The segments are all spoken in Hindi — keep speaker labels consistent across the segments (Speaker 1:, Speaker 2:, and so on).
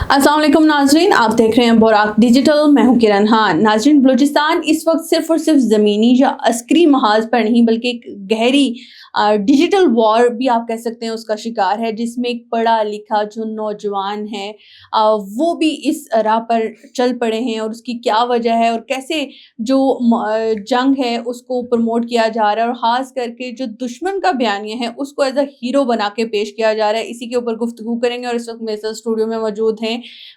Speaker 1: अस्सलाम वालेकुम नाजरीन, आप देख रहे हैं बोराक डिजिटल। मैं हूं किरण। नाजरीन, बलूचिस्तान इस वक्त सिर्फ और सिर्फ ज़मीनी या अस्करी महाज पर नहीं बल्कि एक गहरी डिजिटल वॉर भी आप कह सकते हैं उसका शिकार है, जिसमें एक पढ़ा लिखा जो नौजवान है वो भी इस राह पर चल पड़े हैं। और उसकी क्या वजह है और कैसे जो जंग है उसको प्रमोट किया जा रहा है और ख़ास करके जो दुश्मन का बयानिया है उसको एज अ हीरो बना के पेश किया जा रहा है, इसी के ऊपर गुफ्तगू करेंगे। और इस वक्त मेरे साथ स्टूडियो में मौजूद हैं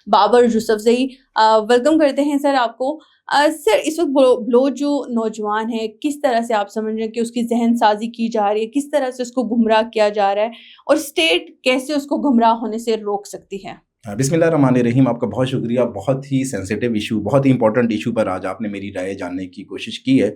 Speaker 1: बाबर यूसुफजई। वेलकम करते हैं सर आपको। सर, इस वक्त बलोच जो नौजवान है, किस तरह से आप समझ रहे हैं कि उसकी जहन साजी की जा रही है, किस तरह से उसको गुमराह किया जा रहा है और स्टेट कैसे उसको गुमराह होने से रोक सकती है?
Speaker 2: बिस्मिल्लाहिर्रहमानिर्रहीम। आपका बहुत शुक्रिया। बहुत ही सेंसिटिव इशू, बहुत ही इंपॉर्टेंट इशू पर आज आपने मेरी राय जानने की कोशिश की है।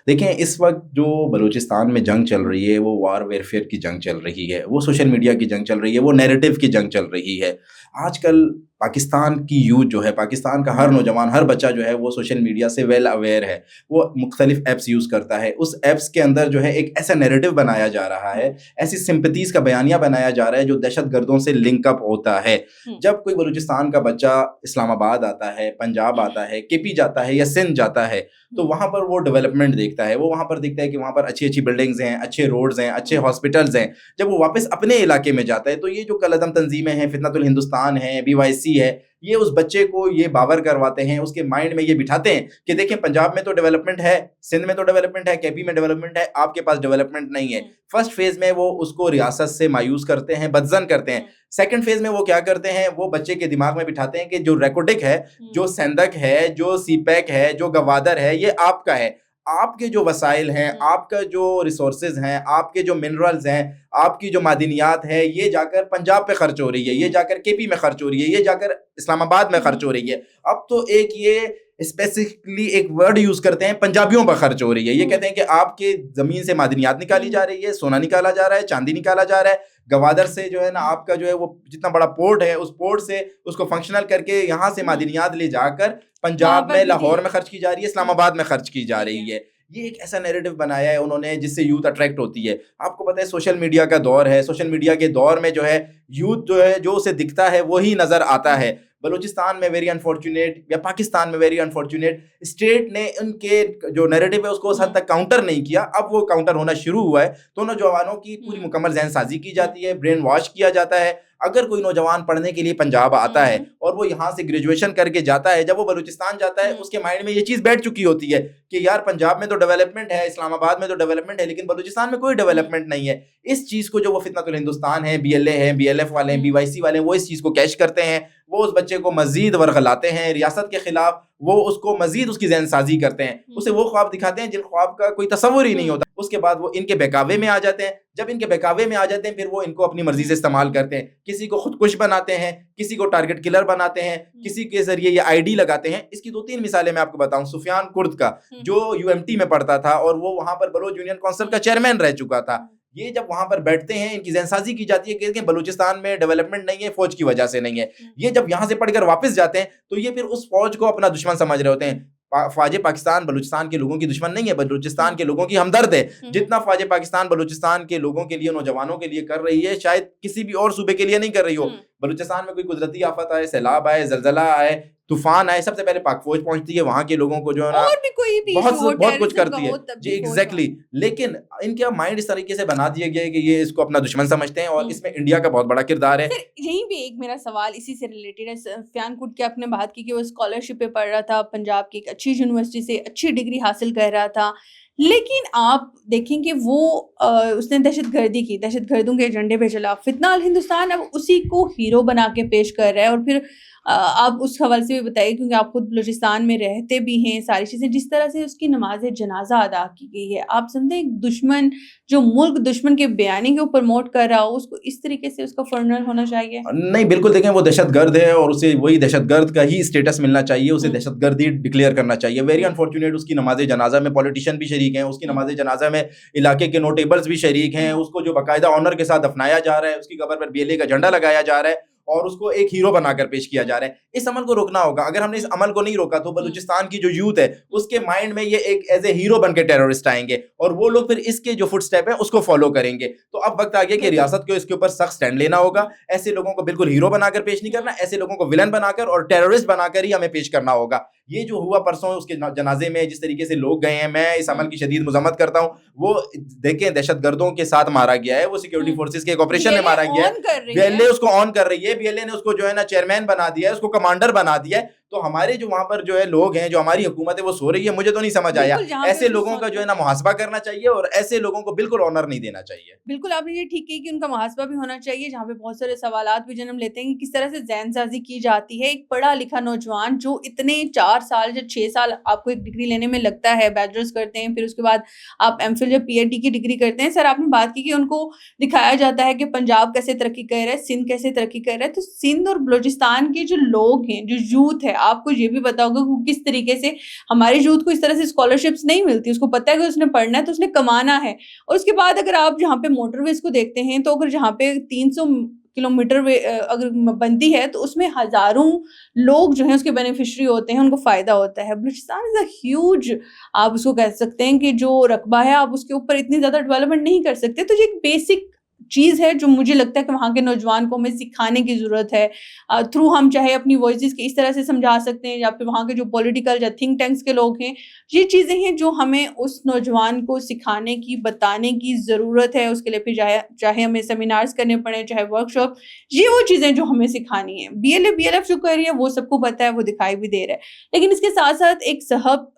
Speaker 2: देखें, इस वक्त जो बलूचिस्तान में जंग चल रही है वो वार वेयरफेयर की जंग चल रही है, वो सोशल मीडिया की जंग चल रही है, वो नैरेटिव की जंग चल रही है। आजकल पाकिस्तान की यूथ जो है, पाकिस्तान का हर नौजवान, हर बच्चा जो है वो सोशल मीडिया से वेल अवेयर है। वो मुख्तलिफ ऐप्स यूज़ करता है। उस ऐप्स के अंदर जो है एक ऐसा नैरेटिव बनाया जा रहा है, ऐसी सिंपैथीज़ का बयानिया बनाया जा रहा है जो दहशत गर्दों से लिंकअप होता है। जब कोई बलूचिस्तान का बच्चा इस्लामाबाद आता है, पंजाब आता है, केपी जाता है या सिंध जाता है, तो वहाँ पर वो डेवलपमेंट देखता है। वो वहाँ पर देखता है कि वहाँ पर अच्छी अच्छी बिल्डिंग्स हैं, अच्छे रोड्स हैं, अच्छे हॉस्पिटल्स हैं। जब वो वापस अपने इलाके में जाता है तो ये जो कलअदम तंजीमें हैं, फितनतुल हिंदुस्तान है, BYC है, ये उस बच्चे को ये बावर करवाते हैं, उसके माइंड में ये बिठाते हैं कि देखें, पंजाब में तो डेवलपमेंट है, सिंध में तो डेवलपमेंट है, केपी में डेवलपमेंट है, आपके पास डेवलपमेंट नहीं है। फर्स्ट फेज में वो उसको रियासत से मायूस करते हैं, बदजन करते हैं। सेकंड फेज में वो क्या करते हैं, वो बच्चे के दिमाग में बिठाते हैं कि जो रेकोडिक है, जो सेंदक है, जो सीपैक है, जो गवादर है, ये आपका है। आपके जो वसाइल हैं, आपका जो रिसोर्सेज हैं, आपके जो मिनरल्स हैं, आपकी जो मादिनियात है, ये जाकर पंजाब पे खर्च हो रही है, ये जाकर केपी में खर्च हो रही है, ये जाकर इस्लामाबाद में खर्च हो रही है। अब तो एक ये स्पेसिफिकली एक वर्ड यूज करते हैं, पंजाबियों पर खर्च हो रही है। ये कहते हैं कि आपके जमीन से मादिनियात निकाली जा रही है, सोना निकाला जा रहा है, चांदी निकाला जा रहा है। गवादर से जो है ना, आपका जो है वो जितना बड़ा पोर्ट है, उस पोर्ट से उसको फंक्शनल करके यहाँ से मादिनियात ले जाकर पंजाब में, लाहौर में खर्च की जा रही है, इस्लामाबाद में खर्च की जा रही है। ये एक ऐसा नैरेटिव बनाया है उन्होंने जिससे यूथ अट्रैक्ट होती है। आपको पता है सोशल मीडिया का दौर है, सोशल मीडिया के दौर में जो है यूथ जो है, जो उसे दिखता है वही नजर आता है। बलूचिस्तान में वेरी अनफॉर्चुनेट, या पाकिस्तान में वेरी अनफॉर्चुनेट, स्टेट ने उनके जो नैरेटिव है उसको उस हद तक काउंटर नहीं किया। अब वो काउंटर होना शुरू हुआ है। तो नौजवानों की पूरी मुकम्मल जहन साजी की जाती है, ब्रेन वॉश किया जाता है। अगर कोई नौजवान पढ़ने के लिए पंजाब आता है और वो यहाँ से ग्रेजुएशन करके जाता है, जब वो बलूचिस्तान जाता है उसके माइंड में ये चीज़ बैठ चुकी होती है कि यार पंजाब में तो डेवलपमेंट है, इस्लामाबाद में तो डेवलपमेंट है, लेकिन बलूचिस्तान में कोई डेवलपमेंट नहीं है। इस चीज़ को जो वो फितनतुल हिंदुस्तान है, BLA है, BLF वाले हैं, BYC वाले हैं, वो इस चीज़ को कैश करते हैं। वो उस बच्चे को मजीद वर्गलाते हैं रियासत के खिलाफ। वो उसको मजीद उसकी जहन साजी करते हैं, उसे वो ख्वाब दिखाते हैं जिन ख्वाब का कोई तसव्वुर ही नहीं होता। उसके बाद वो इनके बहकावे में आ जाते हैं। जब इनके बहकावे में आ जाते हैं फिर वो इनको अपनी मर्जी से इस्तेमाल करते हैं। किसी को खुदकुश बनाते हैं, किसी को टारगेट किलर बनाते हैं, किसी के जरिए ये ID लगाते हैं। इसकी 2-3 मिसालें मैं आपको बताऊं। सुफियान कुर्द का, जो UMT में पढ़ता था और वो वहां पर बलोच यूनियन काउंसिल का चेयरमैन रह चुका था, ये जब वहां पर बैठते हैं, इनकी जहनसाजी की जाती है कि बलूचिस्तान में डेवलपमेंट नहीं है, फौज की वजह से नहीं है। ये जब यहां से पढ़कर वापस जाते हैं तो ये फिर उस फौज को अपना दुश्मन समझ रहे होते हैं। फौज पाकिस्तान बलूचिस्तान के लोगों की दुश्मन नहीं है, बलूचिस्तान के लोगों की हमदर्द है। जितना फौज पाकिस्तान बलूचिस्तान के लोगों के लिए, नौजवानों के लिए कर रही है, शायद किसी भी और सूबे के लिए नहीं कर रही हो। बलूचिस्तान में कोई कुदरती आफत आए, सैलाब आए, जलजला आए, तूफान आए, सबसे पहले पाक फौज पहुंचती है, वहां के लोगों को जो है ना
Speaker 1: और भी कोई भी
Speaker 2: बहुत कुछ करती है जी, एग्जैक्टली। लेकिन इनका माइंड इस तरीके से बना दिया गया है कि ये इसको अपना दुश्मन समझते हैं और इसमें इंडिया का बहुत बड़ा किरदार है।
Speaker 1: यहीं पे एक मेरा सवाल इसी से रिलेटेड है। सुफियान कुर्द की आपने बात की कि वो स्कॉलरशिप पे पढ़ रहा था, पंजाब की एक अच्छी यूनिवर्सिटी से अच्छी डिग्री हासिल कर रहा था, लेकिन आप देखेंगे वो उसने दहशतगर्दी की, दहशतगर्दों के एजेंडे पे चला। फितना अल हिंदुस्तान अब उसी को हीरो बना के पेश कर रहा है। और फिर आप उस हवाले से भी बताइए, क्योंकि आप खुद बलूचिस्तान में रहते भी हैं, सारी चीज़ें जिस तरह से उसकी नमाज जनाजा अदा की गई है, आप समझते हैं दुश्मन जो मुल्क दुश्मन के बयानी को प्रमोट कर रहा हो उसको इस तरीके से उसका फर्नल होना चाहिए?
Speaker 2: नहीं, बिल्कुल। देखें, वो दहशतगर्द है और उसे वही दहशतगर्द का ही स्टेटस मिलना चाहिए, उसे दहशतगर्द ही डिक्लेयर करना चाहिए। वेरी अनफॉर्चुनेट, उसकी नमाज जनाजा में पॉलिटिशियन भी शरीक हैं, उसकी नमाज जनाजा में इलाके के नोटेबल्स भी शरीक हैं, उसको जो बाकायदा ऑनर के साथ दफनाया जा रहा है, उसकी कब्र पर BLA का झंडा लगाया जा रहा है और उसको एक हीरो बनाकर पेश किया जा रहा है। इस अमल को रोकना होगा। अगर हमने इस अमल को नहीं रोका तो बलूचिस्तान की जो यूथ है उसके माइंड में ये एक एज ए हीरो बनकर टेररिस्ट आएंगे और वो लोग फिर इसके जो फुटस्टेप है उसको फॉलो करेंगे। तो अब वक्त आ गया कि रियासत को इसके ऊपर सख्त स्टैंड लेना होगा। ऐसे लोगों को बिल्कुल हीरो बनाकर पेश नहीं करना, ऐसे लोगों को विलन बनाकर और टेररिस्ट बनाकर ही हमें पेश करना होगा। ये जो हुआ परसों उसके जनाजे में जिस तरीके से लोग गए हैं, मैं इस अमल की शदीद मुज़म्मत करता हूँ। वो देखें दहशतगर्दों के साथ मारा गया है, वो सिक्योरिटी फोर्सेस के एक ऑपरेशन में मारा गया है। बीएलए उसको ऑन कर रही है, बीएलए ने उसको जो है ना चेयरमैन बना दिया है, उसको कमांडर बना दिया है। तो हमारे जो वहां पर जो है लोग हैं, जो हमारी हुकूमत है वो सो रही है। मुझे तो नहीं समझ आया, ऐसे लोगों का जो है ना मुहासबा करना चाहिए और ऐसे लोगों को बिल्कुल ऑनर नहीं देना चाहिए।
Speaker 1: बिल्कुल आपने ये ठीक की कि उनका मुहासबा भी होना चाहिए, जहाँ पे बहुत सारे सवालात भी जन्म लेते हैं कि किस तरह से ज़हनसाजी की जाती है। एक पढ़ा लिखा नौजवान जो इतने 4 साल या 6 साल आपको एक डिग्री लेने में लगता है, बैचलर्स करते हैं, फिर उसके बाद आप एमफिल या पीएचडी की डिग्री करते हैं। सर आपने बात की कि उनको दिखाया जाता है कि पंजाब कैसे तरक्की कर रहा है, सिंध कैसे तरक्की कर रहा है। तो सिंध और बलूचिस्तान के जो लोग हैं, जो यूथ है, आपको ये भी पता होगा कि किस तरीके से हमारे यूथ को इस तरह से स्कॉलरशिप्स नहीं मिलती। उसको पता है कि उसने पढ़ना है तो उसने कमाना है। और उसके बाद अगर आप जहाँ पे मोटरवेज को देखते हैं तो अगर जहाँ पे 300 किलोमीटर अगर बनती है तो उसमें हजारों लोग जो हैं उसके बेनिफिशियरी होते हैं, उनको फायदा होता है। बलूचिस्तान इज अ ह्यूज, आप उसको कह सकते हैं कि जो रकबा है आप उसके ऊपर इतनी ज्यादा डेवलपमेंट नहीं कर सकते। तो ये एक बेसिक चीज़ है जो मुझे लगता है कि वहाँ के नौजवान को हमें सिखाने की ज़रूरत है। थ्रू हम चाहे अपनी वॉइसेस के इस तरह से समझा सकते हैं या फिर वहाँ के जो पॉलिटिकल या थिंक टैंक्स के लोग हैं, ये चीज़ें हैं जो हमें उस नौजवान को सिखाने की, बताने की ज़रूरत है। उसके लिए फिर चाहे हमें सेमिनार्स करने पड़े, चाहे वर्कशॉप, ये वो चीज़ें जो हमें सिखानी है। बीएलए बीएलएफ जो कर रही है वो सबको पता है, वो दिखाई भी दे रहा है। लेकिन इसके साथ साथ एक साहब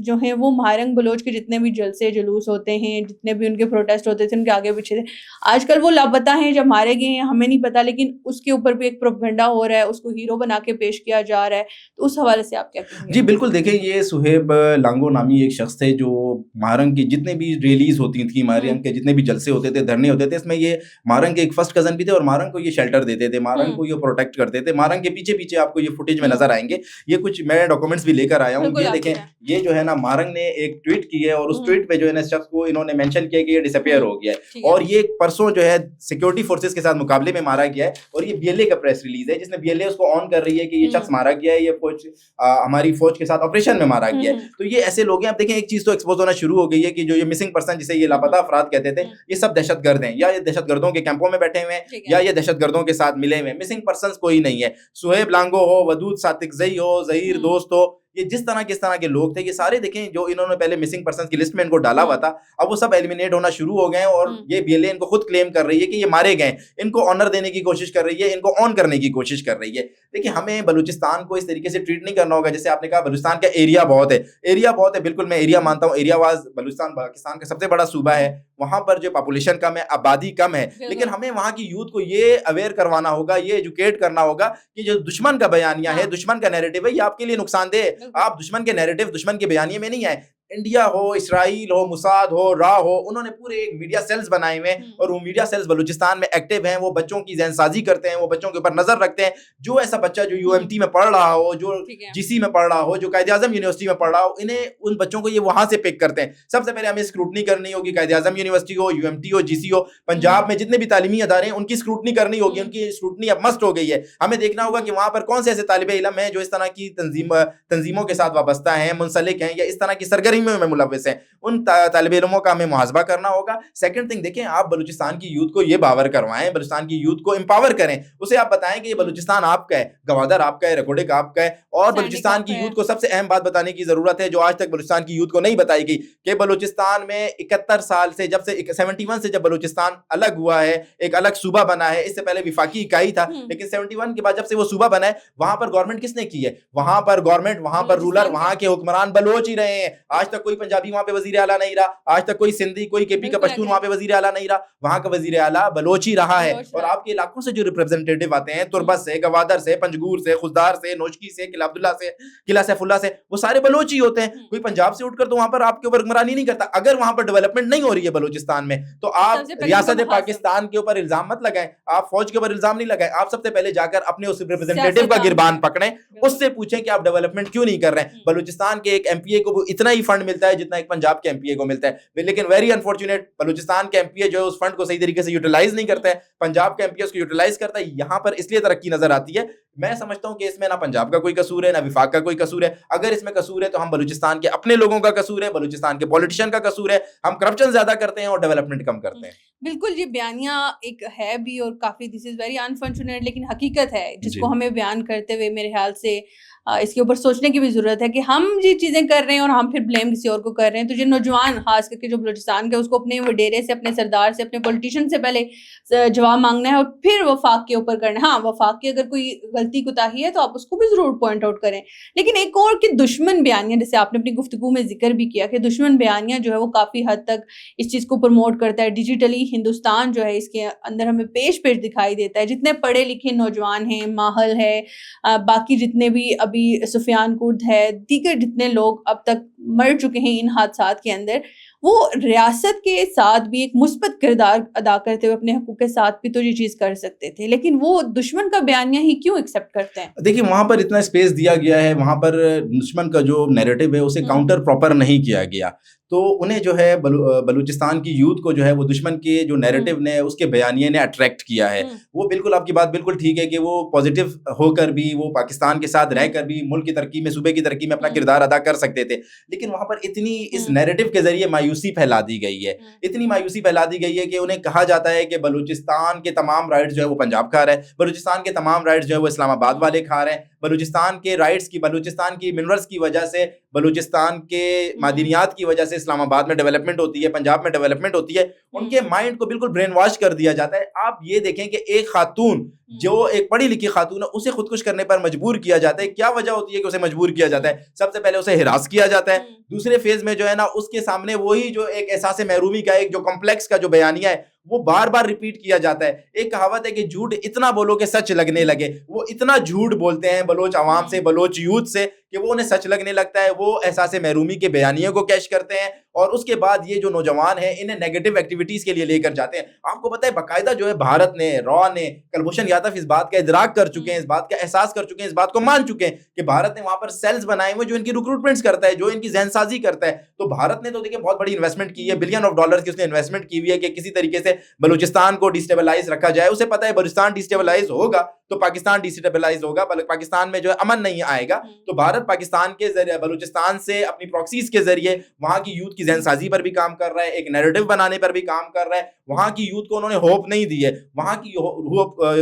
Speaker 1: जो है वो महारंग बलोच के जितने भी जलसे जुलूस होते हैं, जितने भी उनके प्रोटेस्ट होते थे, उनके आगे पीछे थे, आजकल वो लापता हैं, जब मारे गए हैं हमें नहीं पता, लेकिन उसके ऊपर भी एक प्रोपेगेंडा हो रहा है, उसको हीरो बना के पेश किया जा रहा है। तो उस हवाले से आप क्या कहेंगे?
Speaker 2: जी बिल्कुल, देखिए ये सुहेब लांगो नामी एक शख्स थे जो महारंग की जितने भी रैलीज होती थी, महारंग के जितने भी जलसे होते थे, धरने होते थे, इसमें ये महारंग के एक फर्स्ट कजन भी थे और महारंग को ये शेल्टर देते थे, महारंग को ये प्रोटेक्ट करते थे। महारंग के पीछे पीछे आपको ये फुटेज में नजर आएंगे। ये कुछ मैं डॉक्यूमेंट्स भी लेकर आया हूँ। ये देखें, ये जो है ना महारंग ने एक ट्वीट की है और उस ट्वीट पे जो है ना शख्स को इन्होंने मेंशन किया कि ये डिसअपीयर हो गया है और ये परसों जो है सिक्योरिटी फोर्सेस के साथ मुकाबले में मारा गया है। और ये बीएलए का प्रेस रिलीज है जिसमें बीएलए उसको ऑन कर रही है कि ये शख्स मारा गया है, ये फौज हमारी फौज के साथ ऑपरेशन में मारा गया है। तो ये ऐसे लोग हैं। आप देखें एक चीज तो एक्सपोज होना शुरू हो गई है कि जो ये मिसिंग पर्सन जिसे ये लापता अफराद कहते थे, ये सब दहशतगर्द हैं, या ये दहशतगर्दों के कैंपों में बैठे हुए हैं या ये दहशतगर्दों के साथ मिले हुए हैं। मिसिंग पर्सन कोई नहीं है। सुहेब लांगो हो, वदूद सातिकजई हो, जहीर दोस्त हो, ये जिस तरह के लोग थे, ये सारे देखें जो इन्होंने पहले मिसिंग पर्सन की लिस्ट में इनको डाला हुआ था, अब वो सब एलिमिनेट होना शुरू हो गए और ये बीएलए इनको खुद क्लेम कर रही है कि ये मारे गए। इनको ऑनर देने की कोशिश कर रही है, इनको ऑन करने की कोशिश कर रही है। देखिए हमें बलूचिस्तान को इस तरीके से ट्रीट नहीं करना होगा। जैसे आपने कहा बलूचिस्तान का एरिया बहुत है, एरिया बहुत है, बिल्कुल मैं एरिया मानता हूँ। एरिया वाइज बलूचिस्तान पाकिस्तान का सबसे बड़ा सूबा है, वहां पर जो पॉपुलेशन कम है, आबादी कम है, लेकिन हमें वहां की यूथ को ये अवेयर करवाना होगा, ये एजुकेट करना होगा कि जो दुश्मन का बयानिया है, दुश्मन का नैरेटिव है, ये आपके लिए नुकसानदेह। आप दुश्मन के नैरेटिव, दुश्मन के बयानिए में नहीं आए। इंडिया हो, इसराइल हो, मुसाद हो, रा हो, उन्होंने पूरे एक मीडिया सेल्स बनाए हुए हैं और वो मीडिया सेल्स बलूचिस्तान में एक्टिव हैं। वो बच्चों की ज़हनसाजी करते हैं, वो बच्चों के ऊपर नजर रखते हैं। जो ऐसा बच्चा जो यूएमटी में पढ़ रहा हो, जो जीसी में पढ़ रहा हो, जो कायद-ए-आज़म यूनिवर्सिटी में पढ़ रहा हो, इन्हें उन बच्चों को ये वहां से पिक करते हैं। सबसे पहले हमें स्क्रूटनी करनी होगी, कायद-ए-आज़म यूनिवर्सिटी हो, यूएमटी हो, जीसी हो, पंजाब में जितने भी तालीमी अदारे हैं उनकी स्क्रूटनी करनी होगी। उनकी स्क्रूटनी अब मस्ट हो गई है। हमें देखना होगा कि वहां पर कौन से ऐसे तालिबे इल्म हैं जो इस तरह की तंजीमों के साथ वाबस्ता हैं, मुंसलिक हैं या इस तरह की सरगर्मियों में मुलव्विस हैं। उन तालिबे इल्मों का हमें मुहासबा करना होगा। सेकंड थिंग, देखें आप बलूचिस्तान की यूथ को ये बावर करवाएं, बलूचिस्तान की यूथ को एम्पावर करें। उसे आप बताएं कि ये बलूचिस्तान आपका है, गवादर आपका है, रकोडिक आपका है। और बलूचिस्तान की यूथ को सबसे अहम बात बताने की जरूरत है जो आज तक बलूचिस्तान की यूथ को नहीं बताई गई, कि बलूचिस्तान में 71 साल से, जब से 71 से जब बलूचिस्तान अलग हुआ है, एक अलग सूबा बना है, इससे पहले विफाकी इकाई था, लेकिन 71 के बाद जब से वो सूबा बना है, वहां पर गवर्नमेंट किसने की है? वहां पर गवर्नमेंट, वहां पर रूलर, वहां के हुक्मरान बलोच ही रहे हैं। आज तक कोई पंजाबी वहां पे वजीर आला नहीं रहा, आज तक कोई सिंधी, कोई केपी का पश्तून वहां पे वजीर आला नहीं रहा, वहां का वजीर आला बलोच ही रहा है। और आपके इलाकों से जो रिप्रेजेंटेटिव आते हैं, तुरबत से, गवादर से, पंजगूर से, खुजदार से, नोशकी से, किला अब्दुल्ला से, किला सैफुल्ला से, वो सारे बलोच ही होते हैं। कोई पंजाब से उठकर तो वहां पर आपके ऊपर हुक्मरानी नहीं करता। अगर वहां पर डेवलपमेंट नहीं हो रही है बलूचिस्तान में, तो आप रियासत पाकिस्तान के ऊपर इल्जाम मत लगाएं, आप फौज के ऊपर इल्जाम नहीं लगाएं। आप सबसे पहले जाकर अपने उस रिप्रेजेंटेटिव का गिरबान पकड़ें, उससे पूछें कि आप डेवलपमेंट क्यों नहीं कर रहे हैं। बलूचिस्तान के एक एमपीए को इतना ही फंड फंड मिलता है जितना एक पंजाब के एमपीए को मिलता है, लेकिन वेरी अनफॉर्चुनेट बलूचिस्तान के एमपीए जो है उस फंड को सही तरीके से यूटिलाइज नहीं करता है, पंजाब के एमपीए उसको यूटिलाइज करता है। यहाँ पर इसलिए तरक्की नजर आती है। मैं समझता हूं कि इसमें ना पंजाब का कोई कसूर है ना विफाक का कोई कसूर है। अगर इसमें कसूर है तो हम बलूचिस्तान के अपने लोगों का कसूर है, बलूचिस्तान के पॉलिटिशियन का कसूर है। हम करप्शन ज्यादा करते हैं और डेवलपमेंट कम करते हैं।
Speaker 1: बिल्कुल, ये बयानिया एक है भी और काफ़ी दिस इज़ वेरी अनफॉर्चुनेट, लेकिन हकीकत है जिसको
Speaker 2: जी।
Speaker 1: हमें बयान करते हुए मेरे ख्याल से इसके ऊपर सोचने की भी ज़रूरत है कि हम ये चीज़ें कर रहे हैं और हम फिर ब्लेम किसी और को कर रहे हैं। तो जो नौजवान खास करके जो बलूचिस्तान के, उसको अपने वडेरे से, अपने सरदार से, अपने पॉलिटिशियन से पहले जवाब मांगना है और फिर वफाक के ऊपर करना है। हाँ, वफाक की अगर कोई गलती कोताही है तो आप उसको भी ज़रूर पॉइंट आउट करें। लेकिन एक और कि दुश्मन बयानिया, जैसे आपने अपनी गुफ्तगू में जिक्र भी किया कि दुश्मन बयानिया जो है वो काफ़ी हद तक इस चीज़ को प्रमोट करता है। डिजिटली हिंदुस्तान जो है इसके अंदर हमें पेश दिखाई देता है। जितने पढ़े लिखे नौजवान हैं, माहल है, बाकी जितने भी अभी सुफियान कुर्द है, दीगर जितने लोग अब तक मर चुके हैं इन हादसात के अंदर, वो रियासत के साथ भी एक मुस्बत किरदार अदा करते हुए अपने हकूक़ के साथ भी तो ये चीज़ कर सकते थे, लेकिन वो दुश्मन का बयानिया ही क्यों एक्सेप्ट करते हैं?
Speaker 2: देखिए, वहाँ पर इतना स्पेस दिया गया है, वहाँ पर दुश्मन का जो नैरेटिव है उसे काउंटर प्रॉपर नहीं किया गया। तो उन्हें जो है बलूचिस्तान की यूथ को जो है वो दुश्मन के जो नैरेटिव ने, उसके बयानिए ने अट्रैक्ट किया है। वो बिल्कुल, आपकी बात बिल्कुल ठीक है कि वो पॉजिटिव होकर भी, वो पाकिस्तान के साथ रहकर भी मुल्क की तरक्की में, सूबे की तरक्की में अपना किरदार अदा कर सकते थे। लेकिन वहाँ पर इतनी इस नैरेटिव के जरिए मायूसी फैला दी गई है, इतनी मायूसी फैला दी गई है कि उन्हें कहा जाता है कि बलूचिस्तान के तमाम राइट्स जो है वो पंजाब खा रहा है, बलूचिस्तान के तमाम राइट्स जो है वो इस्लामाबाद वाले खा रहे हैं, बलूचिस्तान के राइट्स की, बलूचिस्तान की मिनरल्स की वजह से, बलूचिस्तान के मादनियात की वजह से इस्लामाबाद में डेवलपमेंट होती है, पंजाब में डेवलपमेंट होती है। उनके माइंड को बिल्कुल ब्रेन वॉश कर दिया जाता है। आप ये देखें कि एक खातून जो एक पढ़ी लिखी खातून है, उसे खुदकुश करने पर मजबूर किया जाता है। क्या वजह होती है कि उसे मजबूर किया जाता है? सबसे पहले उसे हिरास किया जाता है। दूसरे फेज में जो है ना, उसके सामने वही जो एक एहसास महरूमी का एक जो कॉम्प्लेक्स का जो बयानिया है वो बार बार रिपीट किया जाता है। एक कहावत है कि झूठ इतना बोलो कि सच लगने लगे। वो इतना झूठ बोलते हैं बलोच अवाम से, बलोच यूथ से, कि वो उन्हें सच लगने लगता है। वो एहसास महरूमी के बयानिए को कैश करते हैं और उसके बाद ये जो नौजवान हैं इन्हें नेगेटिव एक्टिविटीज के लिए लेकर जाते हैं। आपको पता है, बाकायदा जो है भारत ने, रॉ ने, कुलभूषण यादव इस बात का इदराक कर चुके हैं, इस बात का एहसास कर चुके हैं, इस बात को मान चुके हैं कि भारत ने वहां पर सेल्स बनाए हुए जो इनकी रिक्रूटमेंट्स करता है, जो इनकी जहनसाजी करता है। तो भारत ने तो देखिए बहुत बड़ी इन्वेस्टमेंट की है, बिलियन ऑफ डॉलर की उसने इन्वेस्टमेंट की हुई है कि किसी तरीके से बलूचिस्तान को डिस्टेबलाइज रखा जाए। उसे पता है बलूचिस्तान डिस्टेबलाइज होगा तो पाकिस्तान डिस्टेबलाइज होगा, पाकिस्तान में जो है अमन नहीं आएगा। तो भारत पाकिस्तान के जरिए, बलूचिस्तान से अपनी प्रॉक्सीज के जरिए वहां की यूथ की जहनसाजी पर भी काम कर रहा है, एक नैरेटिव बनाने पर भी काम कर रहा है। वहां की यूथ को उन्होंने होप नहीं दी है, वहां की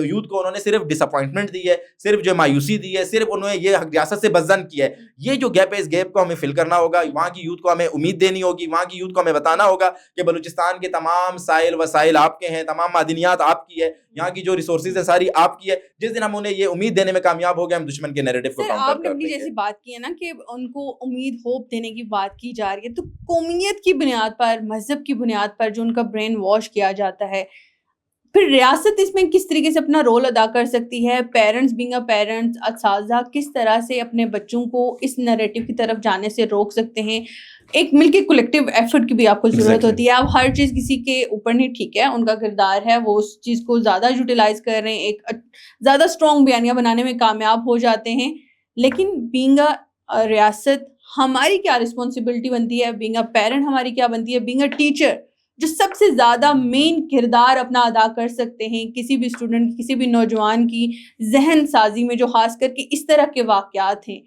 Speaker 2: यूथ को उन्होंने सिर्फ डिसअपॉइंटमेंट दी है, सिर्फ जो मायूसी दी है, सिर्फ उन्होंने ये रियासत से बज़न किया है। ये जो गैप है, इस गैप को हमें फिल करना होगा। वहां की यूथ को हमें उम्मीद देनी होगी, वहां की यूथ को हमें बताना होगा कि बलूचिस्तान के तमाम साइल वसाइल आपके हैं, तमाम मादनियात आपकी है, यहाँ की जो रिसोर्सेज है सारी आपकी है। जिस दिन हम उन्हें ये उम्मीद देने में कामयाब हो गए, हम दुश्मन के नैरेटिव को काउंटर
Speaker 1: आपने
Speaker 2: कर
Speaker 1: अपनी
Speaker 2: देंगे।
Speaker 1: जैसी बात की है ना कि उनको उम्मीद, होप देने की बात की जा रही है, तो कौमियत की बुनियाद पर, मजहब की बुनियाद पर जो उनका ब्रेन वॉश किया जाता है, फिर रियासत इसमें किस तरीके से अपना रोल अदा कर सकती है? पेरेंट्स बीइंग अ पेरेंट्स, असातिज़ा किस तरह से अपने बच्चों को इस नैरेटिव की तरफ जाने से रोक सकते हैं? एक मिलके कलेक्टिव एफर्ट की भी आपको ज़रूरत होती है। आप हर चीज़ किसी के ऊपर नहीं, ठीक है उनका किरदार है, वो उस चीज़ को ज़्यादा यूटिलाइज कर रहे हैं, एक ज़्यादा स्ट्रॉन्ग बयानिया बनाने में कामयाब हो जाते हैं। लेकिन बीइंग अ रियासत हमारी क्या रिस्पॉन्सिबिलिटी बनती है? बीइंग अ पेरेंट हमारी क्या बनती है? बीइंग अ टीचर जो सबसे ज़्यादा मेन किरदार अपना अदा कर सकते हैं किसी भी स्टूडेंट, किसी भी नौजवान की जहन साजी में, जो खास करके इस तरह के वाक़यात हैं।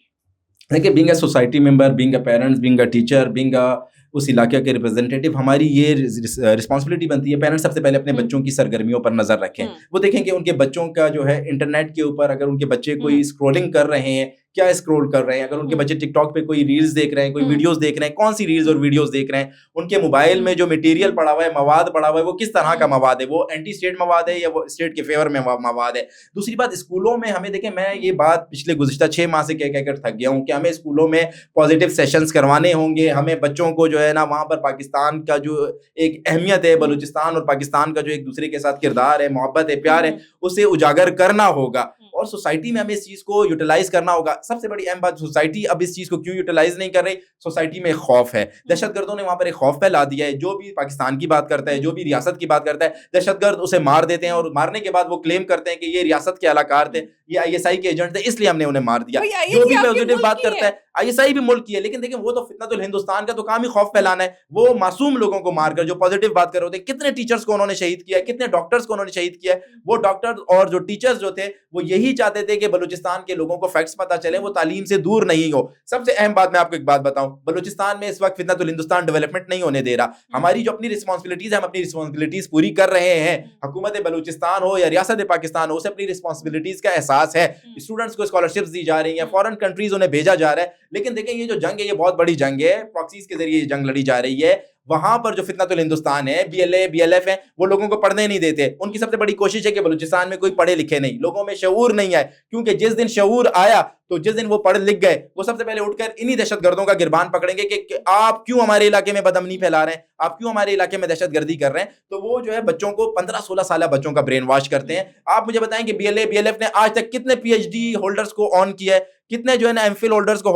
Speaker 2: देखिए, being a society member, being a parents, being a teacher, being a उस इलाके के रिप्रेजेंटेटिव, हमारी ये रिस्पॉन्सिबिलिटी बनती है। पेरेंट्स सबसे पहले अपने बच्चों की सरगर्मियों पर नजर रखें। वो देखें कि उनके बच्चों का जो है इंटरनेट के ऊपर, अगर उनके बच्चे कोई स्क्रोलिंग कर रहे हैं, क्या स्क्रॉल कर रहे हैं, अगर उनके बच्चे टिकटॉक पे कोई रील्स देख रहे हैं, कोई वीडियोस देख रहे हैं, कौन सी रील्स और वीडियोस देख रहे हैं, उनके मोबाइल में जो मटेरियल पड़ा हुआ है, मवाद पड़ा हुआ है, वो किस तरह का मवाद है, वो एंटी स्टेट मवाद है या वो स्टेट के फेवर में मवाद है। दूसरी बात, स्कूलों में हमें देखें, मैं ये बात पिछले गुज़िश्ता 6 माह से कह कर थक गया हूँ कि हमें स्कूलों में पॉजिटिव सेशंस करवाने होंगे। हमें बच्चों को जो है ना, वहाँ पर पाकिस्तान का जो एक अहमियत है, बलूचिस्तान और पाकिस्तान का जो एक दूसरे के साथ किरदार है, मोहब्बत है, प्यार है, उसे उजागर करना होगा। और सोसाइटी में हमें इस चीज़ को यूटिलाइज करना होगा। सबसे बड़ी अहम बात, सोसाइटी अब इस चीज़ को क्यों यूटिलाइज नहीं कर रही? सोसाइटी में एक खौफ है, दहशतगर्दों ने वहाँ पर एक खौफ फैला दिया है। जो भी पाकिस्तान की बात करता है, जो भी रियासत की बात करता है, दहशतगर्द उसे मार देते हैं और मारने के बाद वो क्लेम करते हैं कि ये रियासत के अहलकार थे, ये ISI के एजेंट थे, इसलिए हमने उन्हें मार दिया। जो भी पॉजिटिव बात करता है, ISI भी मुल्क की है, लेकिन देखिए वो तो फितनतुल हिंदुस्तान का तो काम ही खौफ फैलाना है। वो मासूम लोगों को मारकर जो पॉजिटिव बात कर रहे होते हैं, कितने टीचर्स को उन्होंने शहीद किया है, कितने डॉक्टर्स को उन्होंने शहीद किया है। वो डॉक्टर और जो टीचर्स जो थे वो यही चाहते थे कि बलूचिस्तान के लोगों को फैक्ट्स पता चले, वो तालीम से दूर नहीं हो। सबसे अहम बात मैं आपको एक बात बताऊं, बलूचिस्तान में इस वक्त फितनतुल हिंदुस्तान डेवलपमेंट नहीं होने दे रहा। हमारी जो अपनी रिस्पॉन्सिबिलिटीज है, हम अपनी रिस्पॉन्सिबिलिटीज पूरी कर रहे हैं। हुकूमत बलूचिस्तान हो या रियासत पाकिस्तान हो, उसे अपनी रिस्पॉन्सिबिलिटीज का एहसास है। स्टूडेंट्स को स्कॉलरशिप्स दी जा रही हैं, फॉरेन कंट्रीज उन्हें भेजा जा रहा है। लेकिन देखें ये जो जंग है, ये बहुत बड़ी जंग है, प्रॉक्सीज के जरिए ये जंग लड़ी जा रही है। वहां पर जो फितनतुल हिंदुस्तान है, BLA BLF है, वो लोगों को पढ़ने नहीं देते। उनकी सबसे बड़ी कोशिश है कि बलूचिस्तान में कोई पढ़े लिखे नहीं, लोगों में शऊर नहीं है। क्योंकि जिस दिन शऊर आया, तो जिस दिन वो पढ़ लिख गए, वो सबसे पहले उठकर इन्हीं दहशतगर्दों का गिरबान पकड़ेंगे कि आप क्यों हमारे इलाके में बदअमनी फैला रहे हैं, आप क्यों हमारे इलाके में दहशतगर्दी कर रहे हैं। तो वो जो है बच्चों को 15-16 साल बच्चों का ब्रेन वॉश करते हैं। आप मुझे बताएं कि BLA BLF ने आज तक कितने PhD होल्डर्स को ऑन किया है, कितने जो है ना MPhil होल्डर्स को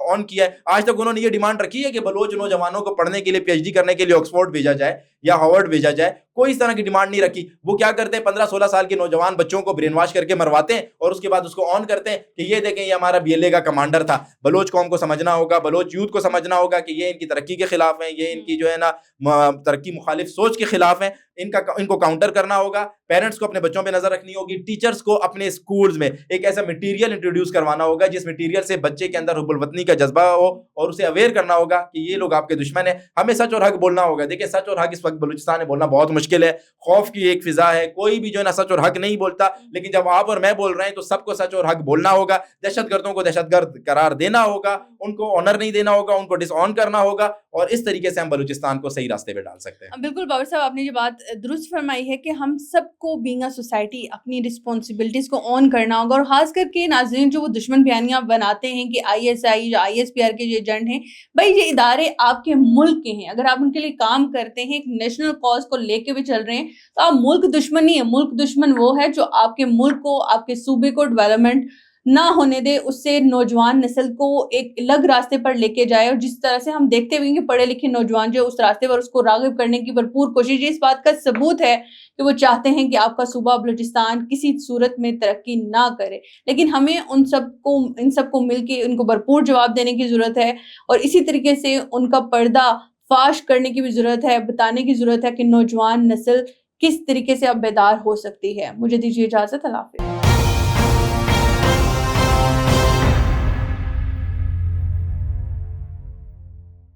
Speaker 2: ऑन किया है। आज तक उन्होंने ये डिमांड रखी है कि बलोच नौजवानों को पढ़ने के लिए, PhD करने के लिए ऑक्सफोर्ड भेजा जाए या हार्वर्ड भेजा जाए। कोई इस तरह की डिमांड नहीं रखी। वो क्या करते हैं, 15-16 साल के नौजवान बच्चों को ब्रेन वॉश करके मरवाते हैं और उसके बाद उसको ऑन करते हैं कि ये देखें, ये हमारा BLA का कमांडर था। बलोच कौम को समझना होगा, बलोच यूथ को समझना होगा कि ये इनकी तरक्की के खिलाफ है, ये इनकी जो है ना तरक्की मुखालिफ सोच के खिलाफ है। इनको काउंटर करना होगा। पेरेंट्स को अपने बच्चों पे नजर रखनी होगी। टीचर्स को अपने स्कूल्स में एक ऐसा मटेरियल इंट्रोड्यूस करवाना होगा जिस मटेरियल से बच्चे के अंदर हुब्बुल वतनी का जज्बा हो, और उसे अवेयर करना होगा कि ये लोग आपके दुश्मन है। हमें सच और हक बोलना होगा। देखिए, सच और हक इस वक्त बलूचिस्तान में बोलना बहुत मुश्किल है। खौफ की एक फिजा है, कोई भी जो है ना सच और हक नहीं बोलता। लेकिन जब आप और मैं बोल रहे हैं तो सबको सच और हक बोलना होगा। दहशतगर्दों को दहशतगर्द करार देना होगा, उनको ऑनर नहीं देना होगा, उनको डिसऑन करना होगा, और इस तरीके से हम बलूचिस्तान को सही रास्ते पे डाल सकते हैं।
Speaker 1: बिल्कुल बाबर साहब, आपने ये बात दुरुस्त फरमाई है कि हम सबको बीइंग अ सोसाइटी अपनी रिस्पॉन्सिबिलिटीज को ऑन करना होगा। और खास करके नाज़रीन जो वो दुश्मन बयानियां बनाते हैं कि ISI या ISPR के जो एजेंट हैं, भाई ये इदारे आपके मुल्क के हैं। अगर आप उनके लिए काम करते हैं, एक नेशनल कॉज को लेके भी चल रहे हैं, तो आप मुल्क दुश्मन नहीं है। मुल्क दुश्मन वो है जो आपके मुल्क को, आपके सूबे को डेवलपमेंट ना होने दे, उससे नौजवान नस्ल को एक अलग रास्ते पर लेके जाए। और जिस तरह से हम देखते हुए कि पढ़े लिखे नौजवान जो उस रास्ते पर उसको राग़िब करने की भरपूर कोशिश, इस बात का सबूत है कि वो चाहते हैं कि आपका सूबा बलूचिस्तान किसी सूरत में तरक्की ना करे। लेकिन हमें इन सबको मिलके उनको भरपूर जवाब देने की ज़रूरत है, और इसी तरीके से उनका पर्दा फाश करने की भी ज़रूरत है, बताने की ज़रूरत है कि नौजवान नस्ल किस तरीके से अब बेदार हो सकती है। मुझे दीजिए इजाज़त, अल्लाह हाफ़िज़।